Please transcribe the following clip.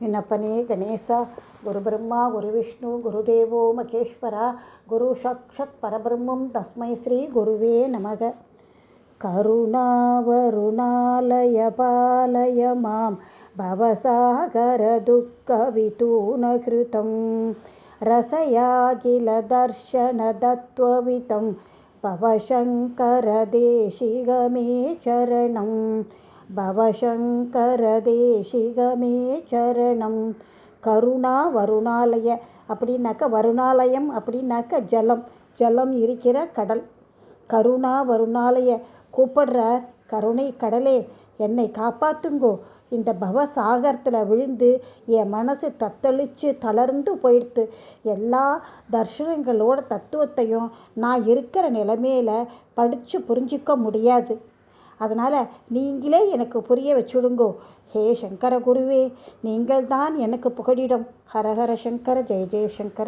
विनपने गणेशा गुरु ब्रह्मा गुरु विष्णु गुरुदेवो महेश्वरा गुरु साक्षात् परब्रह्मं तस्मै श्री गुरुवे नमः। करुणावरुणालय पालय मां भवसागरदुःखवितूनहृतं रसयाखिलदर्शनतत्त्ववितं भवशङ्करदेशिगमे चरणं भवशङ्करदेशिगमे சரணம். கருணா வருணாலய அப்படின்னாக்க வருணாலயம் அப்படின்னாக்க ஜலம், ஜலம் இருக்கிற கடல். கருணா வருணாலய கூப்பிடுறார், கருணை கடலே என்னை காப்பாத்துங்கோ, இந்த பவசாகரத்தில் விழுந்து என் மனசு தத்தளித்து தளர்ந்து போயிடுத்து. எல்லா தர்ஷனங்களோட தத்துவத்தையும் நான் இருக்கிற நிலைமையில படித்து புரிஞ்சிக்க முடியாது. அதனால் நீங்களே எனக்கு புரிய வச்சுடுங்கோ. ஹே சங்கர குருவே, நீங்கள் தான் எனக்கு புகழிடம். ஹரஹர சங்கர, ஜெய ஜெய சங்கர.